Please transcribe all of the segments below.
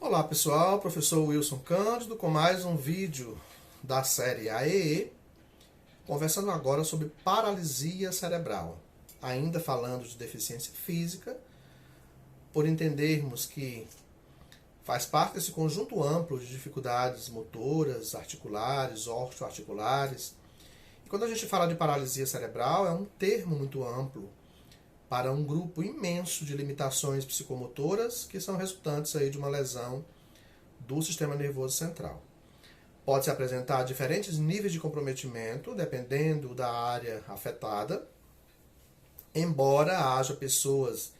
Olá pessoal, professor Wilson Cândido com mais um vídeo da série AEE, conversando agora sobre paralisia cerebral, ainda falando de deficiência física, por entendermos que faz parte desse conjunto amplo de dificuldades motoras, articulares, ortoarticulares. E quando a gente fala de paralisia cerebral, é um termo muito amplo para um grupo imenso de limitações psicomotoras que são resultantes aí de uma lesão do sistema nervoso central. Pode se apresentar diferentes níveis de comprometimento, dependendo da área afetada, embora haja pessoas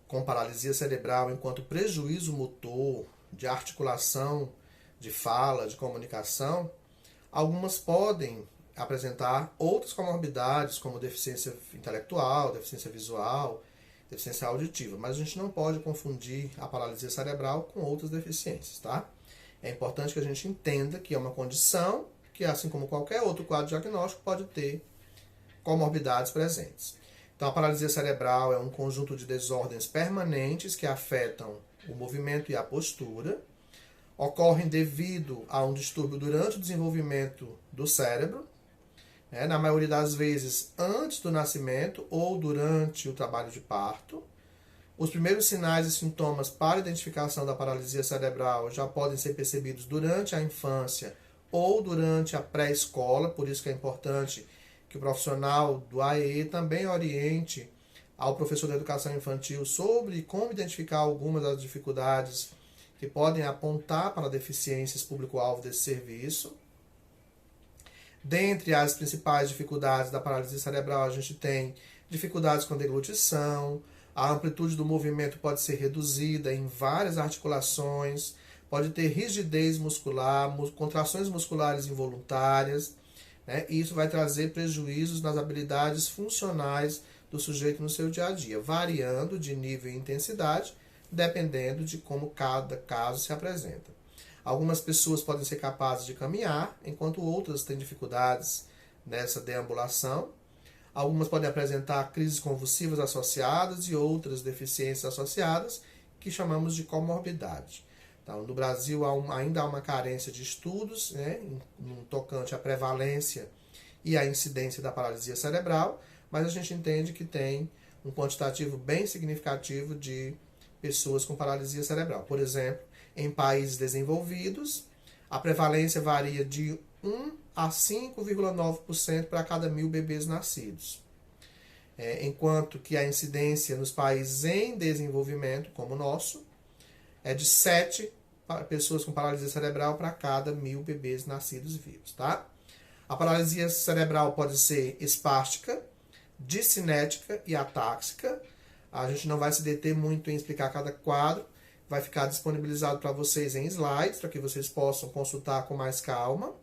com paralisia cerebral enquanto prejuízo motor, de articulação, de fala, de comunicação, algumas podem apresentar outras comorbidades, como deficiência intelectual, deficiência visual, deficiência auditiva, mas a gente não pode confundir a paralisia cerebral com outras deficiências, tá? É importante que a gente entenda que é uma condição que, assim como qualquer outro quadro diagnóstico, pode ter comorbidades presentes. Então, a paralisia cerebral é um conjunto de desordens permanentes que afetam o movimento e a postura, ocorrem devido a um distúrbio durante o desenvolvimento do cérebro, na maioria das vezes antes do nascimento ou durante o trabalho de parto. Os primeiros sinais e sintomas para identificação da paralisia cerebral já podem ser percebidos durante a infância ou durante a pré-escola, por isso que é importante que o profissional do AEE também oriente ao professor de educação infantil sobre como identificar algumas das dificuldades que podem apontar para deficiências público-alvo desse serviço. Dentre as principais dificuldades da paralisia cerebral, a gente tem dificuldades com a deglutição, a amplitude do movimento pode ser reduzida em várias articulações, pode ter rigidez muscular, contrações musculares involuntárias, e isso vai trazer prejuízos nas habilidades funcionais do sujeito no seu dia a dia, variando de nível e intensidade, dependendo de como cada caso se apresenta. Algumas pessoas podem ser capazes de caminhar, enquanto outras têm dificuldades nessa deambulação. Algumas podem apresentar crises convulsivas associadas e outras deficiências associadas, que chamamos de comorbidade. Então, no Brasil ainda há uma carência de estudos, no tocante à prevalência e à incidência da paralisia cerebral, mas a gente entende que tem um quantitativo bem significativo de pessoas com paralisia cerebral. Por exemplo, em países desenvolvidos, a prevalência varia de 1 a 5,9% para cada 1.000 bebês nascidos. Enquanto que a incidência nos países em desenvolvimento, como o nosso, é de 7 pessoas com paralisia cerebral para cada 1.000 bebês nascidos vivos, tá? A paralisia cerebral pode ser espástica, discinética e atáxica. A gente não vai se deter muito em explicar cada quadro, vai ficar disponibilizado para vocês em slides, para que vocês possam consultar com mais calma.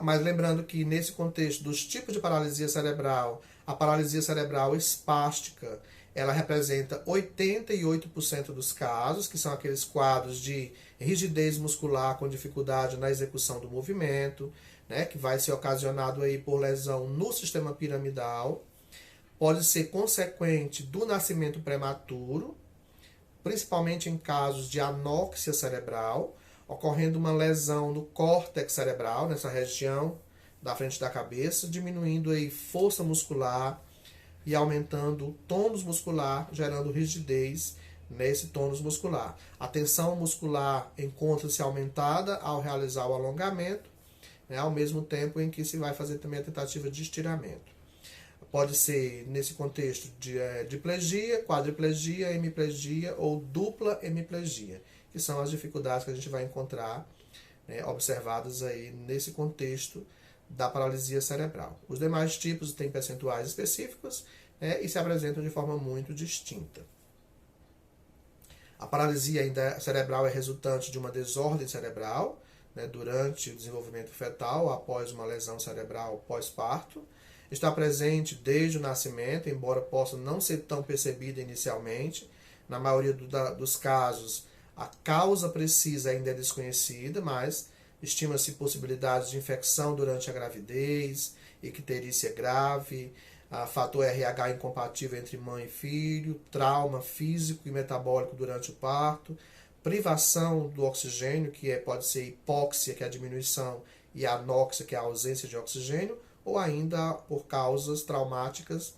Mas lembrando que nesse contexto dos tipos de paralisia cerebral, a paralisia cerebral espástica, ela representa 88% dos casos, que são aqueles quadros de rigidez muscular com dificuldade na execução do movimento, que vai ser ocasionado aí por lesão no sistema piramidal. Pode ser consequente do nascimento prematuro, principalmente em casos de anóxia cerebral, ocorrendo uma lesão no córtex cerebral, nessa região da frente da cabeça, diminuindo aí força muscular e aumentando o tônus muscular, gerando rigidez nesse tônus muscular. A tensão muscular encontra-se aumentada ao realizar o alongamento, ao mesmo tempo em que se vai fazer também a tentativa de estiramento. Pode ser, nesse contexto, de diplegia, quadriplegia, hemiplegia ou dupla hemiplegia, que são as dificuldades que a gente vai encontrar observadas aí nesse contexto da paralisia cerebral. Os demais tipos têm percentuais específicos e se apresentam de forma muito distinta. A paralisia cerebral é resultante de uma desordem cerebral durante o desenvolvimento fetal, após uma lesão cerebral pós-parto. Está presente desde o nascimento, embora possa não ser tão percebida inicialmente. Na maioria dos casos, a causa precisa ainda é desconhecida, mas estima-se possibilidades de infecção durante a gravidez, icterícia grave, fator RH incompatível entre mãe e filho, trauma físico e metabólico durante o parto, privação do oxigênio, que pode ser hipóxia, que é a diminuição, e anóxia, que é a ausência de oxigênio, ou ainda por causas traumáticas,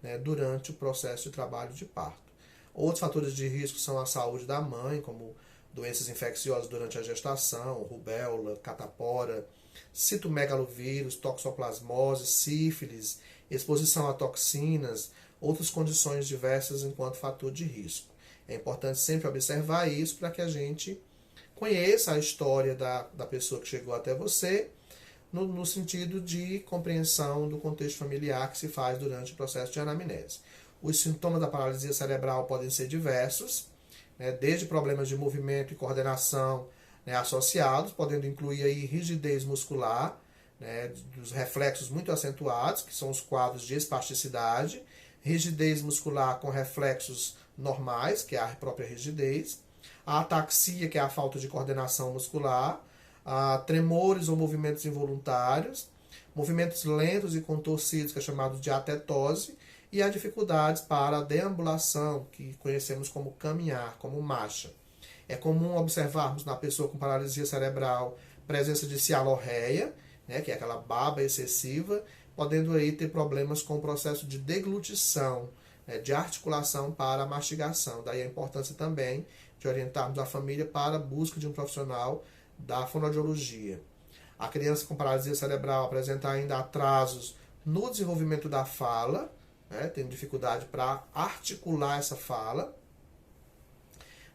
né, durante o processo de trabalho de parto. Outros fatores de risco são a saúde da mãe, como doenças infecciosas durante a gestação, rubéola, catapora, citomegalovírus, toxoplasmose, sífilis, exposição a toxinas, outras condições diversas enquanto fator de risco. É importante sempre observar isso para que a gente conheça a história da pessoa que chegou até você, no sentido de compreensão do contexto familiar que se faz durante o processo de anamnese. Os sintomas da paralisia cerebral podem ser diversos, né, desde problemas de movimento e coordenação, né, associados, podendo incluir aí rigidez muscular, né, dos reflexos muito acentuados, que são os quadros de espasticidade, rigidez muscular com reflexos normais, que é a própria rigidez, a ataxia, que é a falta de coordenação muscular, a tremores ou movimentos involuntários, movimentos lentos e contorcidos, que é chamado de atetose, e as dificuldades para a deambulação, que conhecemos como caminhar, como marcha. É comum observarmos na pessoa com paralisia cerebral presença de cialorreia, né, que é aquela baba excessiva, podendo aí ter problemas com o processo de deglutição, né, de articulação para a mastigação. Daí a importância também de orientarmos a família para a busca de um profissional da fonoaudiologia. A criança com paralisia cerebral apresenta ainda atrasos no desenvolvimento da fala, né, tem dificuldade para articular essa fala,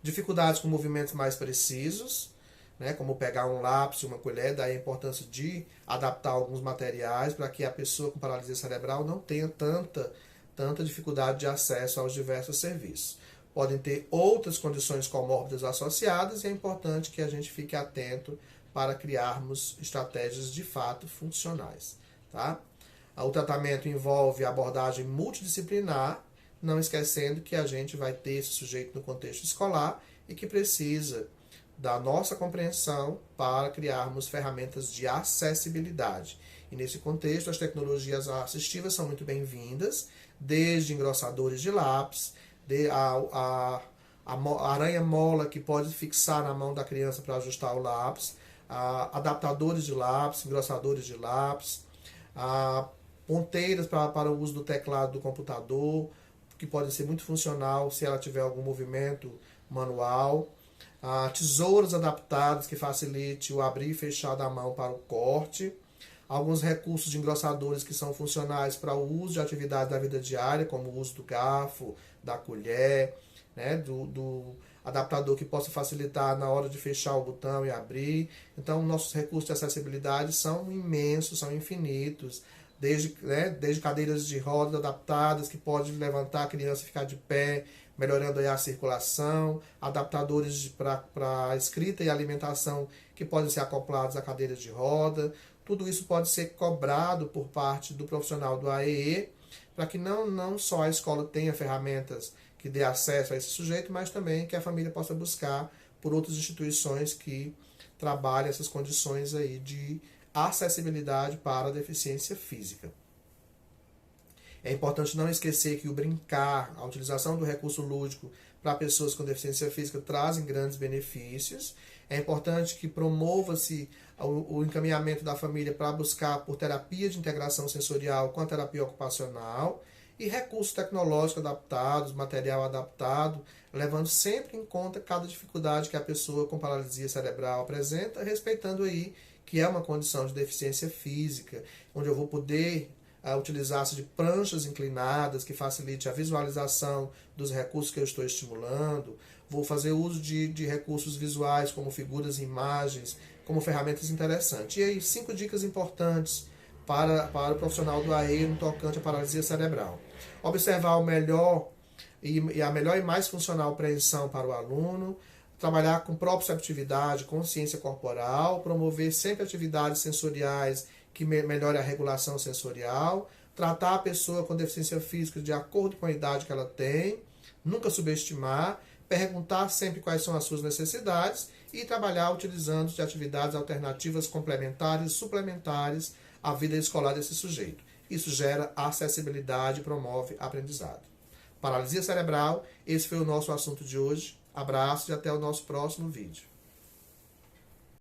dificuldades com movimentos mais precisos, né, como pegar um lápis, uma colher, daí a importância de adaptar alguns materiais para que a pessoa com paralisia cerebral não tenha tanta dificuldade de acesso aos diversos serviços. Podem ter outras condições comórbidas associadas e é importante que a gente fique atento para criarmos estratégias de fato funcionais. Tá? O tratamento envolve abordagem multidisciplinar, não esquecendo que a gente vai ter esse sujeito no contexto escolar e que precisa da nossa compreensão para criarmos ferramentas de acessibilidade. E nesse contexto, as tecnologias assistivas são muito bem-vindas, desde engrossadores de lápis, a aranha-mola que pode fixar na mão da criança para ajustar o lápis, adaptadores de lápis, engrossadores de lápis, ponteiras para o uso do teclado do computador, que podem ser muito funcional se ela tiver algum movimento manual, tesouras adaptadas que facilite o abrir e fechar da mão para o corte, alguns recursos de engrossadores que são funcionais para o uso de atividades da vida diária, como o uso do garfo, da colher, né, do adaptador que possa facilitar na hora de fechar o botão e abrir. Então, nossos recursos de acessibilidade são imensos, são infinitos, desde cadeiras de rodas adaptadas que podem levantar a criança e ficar de pé, melhorando aí a circulação, adaptadores para escrita e alimentação que podem ser acoplados a cadeiras de roda. Tudo isso pode ser cobrado por parte do profissional do AEE, para que não só a escola tenha ferramentas que dê acesso a esse sujeito, mas também que a família possa buscar por outras instituições que trabalhem essas condições aí de acessibilidade para a deficiência física. É importante não esquecer que o brincar, a utilização do recurso lúdico para pessoas com deficiência física trazem grandes benefícios. É importante que promova-se o encaminhamento da família para buscar por terapia de integração sensorial com a terapia ocupacional e recursos tecnológicos adaptados, material adaptado, levando sempre em conta cada dificuldade que a pessoa com paralisia cerebral apresenta, respeitando aí que é uma condição de deficiência física, onde eu vou poder utilizar-se de pranchas inclinadas que facilite a visualização dos recursos que eu estou estimulando. Vou fazer uso de recursos visuais, como figuras e imagens, como ferramentas interessantes. E aí, 5 dicas importantes para o profissional do AE no tocante à paralisia cerebral. Observar a melhor e mais funcional apreensão para o aluno, trabalhar com proprioceptividade, consciência corporal, promover sempre atividades sensoriais que melhore a regulação sensorial, tratar a pessoa com deficiência física de acordo com a idade que ela tem, nunca subestimar, perguntar sempre quais são as suas necessidades e trabalhar utilizando de atividades alternativas complementares e suplementares à vida escolar desse sujeito. Isso gera acessibilidade e promove aprendizado. Paralisia cerebral, esse foi o nosso assunto de hoje. Abraço e até o nosso próximo vídeo.